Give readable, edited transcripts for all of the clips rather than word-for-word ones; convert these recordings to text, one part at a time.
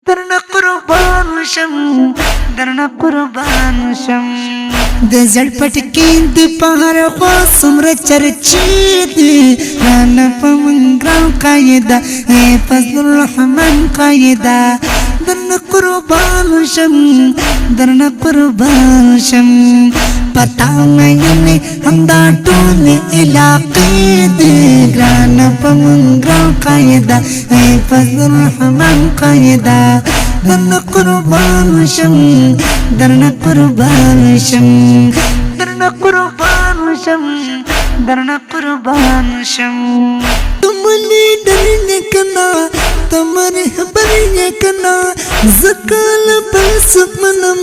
درنا قربان شم درنا قربان شم د زړ پټکې د پهر خوا څومره چرچې دي رانه په منګرام قاعده اے فضل الرحمن قاعده درنا قربان شم درنا قربان شم پتا مې همدا ټول علاقې دي رانه په منګرام قاعده اے فضل الرحمن قاعده درنا قربان شم درنا قربان شم درنا قربان شم درنا قربان شم تملی درنه کنا تمره برنه کنا زکال پر سپنم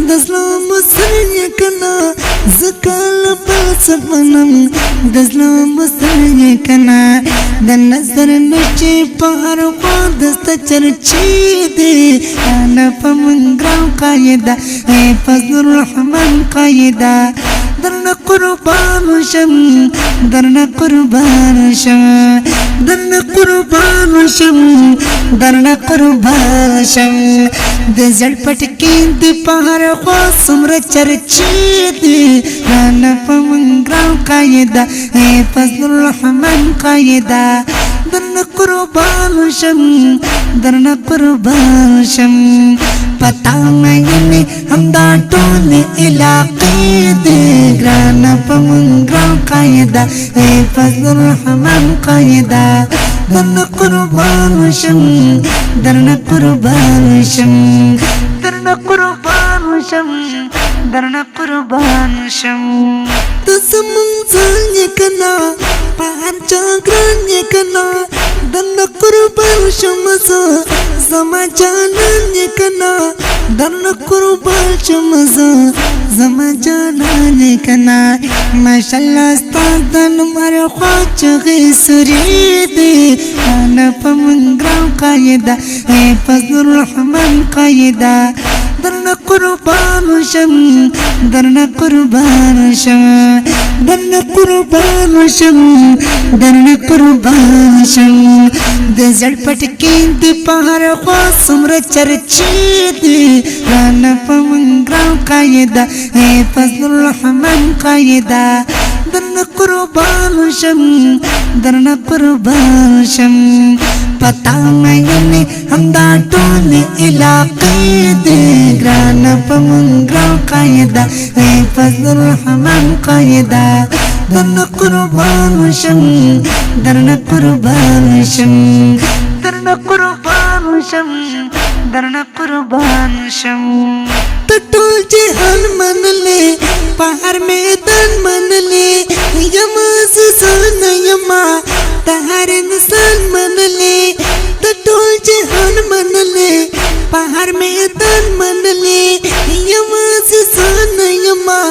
دسلام سرنه کنا زکال پر سپنم دسلام سرنه کنا د نظر نشي په هر خوا دست چرچې دي انا په منګرام قاعده اے فضل الرحمن قاعده درنا قربان شم درنا قربان شم درنا قربان شم درنا قربان شم د زړ پټکې د پهر خوا څومره چرچې دي رانه په منګرام قاعده اے فضل الرحمن قاعده درنا قربان شم درنا قربان شم پتا مې همدا ټول علاقې دي رانه په منګرام قاعده اے فضل الرحمن قاعده درنا قربان شم درنا قربان شم درنا قربان شم درنا قربان شم تسمن ځان کنا پهر چاګران کنا درنا قربان شم زما جانان کنا درنا قربان شم زما جانان کنا ماشاءالله استاد نمبر خواچ غسری دی انا په منګرام قاعده اے فضل الرحمن قاعده درنا قربان شم درنا قربان شم درنا قربان شم درنا قربان شم د زړ پټکې د پهر خوا څومره چرچې دي رانه په منګرام قاعده اے فضل الرحمن قاعده درنا قربان شم درنا قربان شم پتا مې همدا ټول علاقې دي رانه په منګرام قاعده اے فضل الرحمن قاعده درنا قربان شم درنا قربان شم درنا قربان شم درنا قربان شم ټول جهان منلې په هر میدان منلې یما زسان یما ته هر انسان منلې ټول جهان منلې په هر میدان منلې یما زسان یما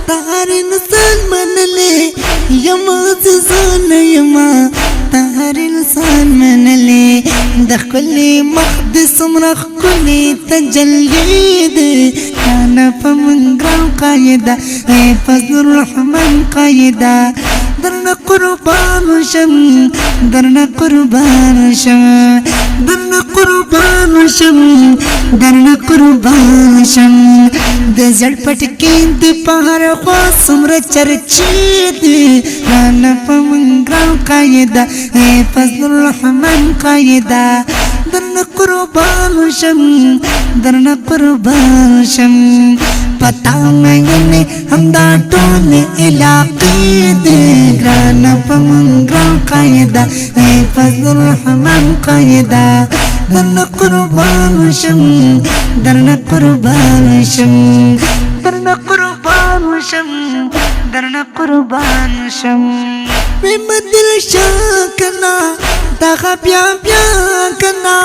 ته هر انسان منلې یما زسان یما ته هر انسان منلې د خپل مقدس مرخ کلی تجلی دي انا په منګرام قاعده اے فضل الرحمن قاعده درنا قربان شم درنا قربان شم درنا قربان شم درنا قربان شم د زړ پټکې د پهر خوا څومره چرچې دي رانه په منګرام قاعده اے فضل الرحمن قاعده درنا قربان شم درنا قربان شم پتا مې همدا ټول علاقې دي رانه په منګرام قاعده اے فضل الرحمن قاعده درنا قربان شم درنا قربان شم درنا قربان شم درنا قربان شم دل شاکنا دغه بیا بیا کنا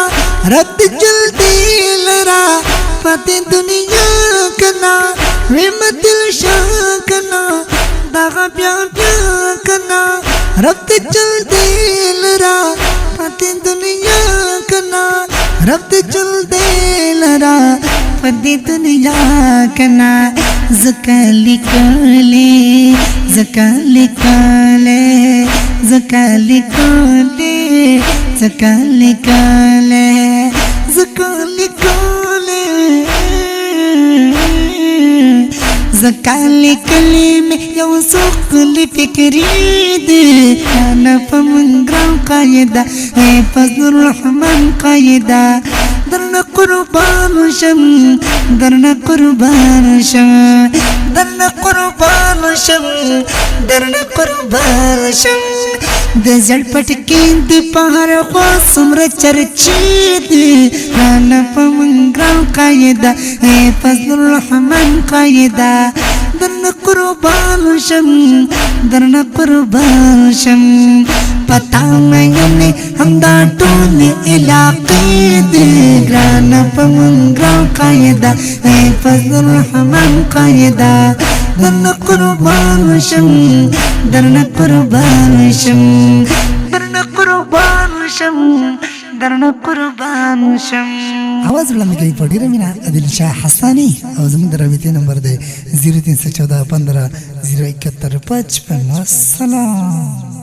رد جلدی لرا پته دنیا کنا دل شاکنا دغه بیا بیا کنا رد جلدی لرا پته دنیا کنا رد جلدی لرا پته دنیا کنا زکلی کلی زکلی کلی زکلی کلی زکلی کلی زکلی زکالی کلمه یو سوکلی فکری دی انا فمنگران قایده ای فضل الرحمن قایده درنا قربان شم درنا قربان شم درنا قربان شم درنا قربان شم د زړ پټکې د پهر خوا څومره چرچې دي رانه په منګران قایده ای فضل الرحمن قایده درنه قربان شم درنه قربان شم پتا مې همدا ټول علاقې دي رانه په منګران قایده ای فضل الرحمن قایده درنه قربان شم درنه قربان شم درنه قربان شم درنه قربان شم आवाज وړاندې کوي په ډیره مینه عادل شاه حسانی او زموږ د رابطې نمبر دی 0314 15 071 55 سلام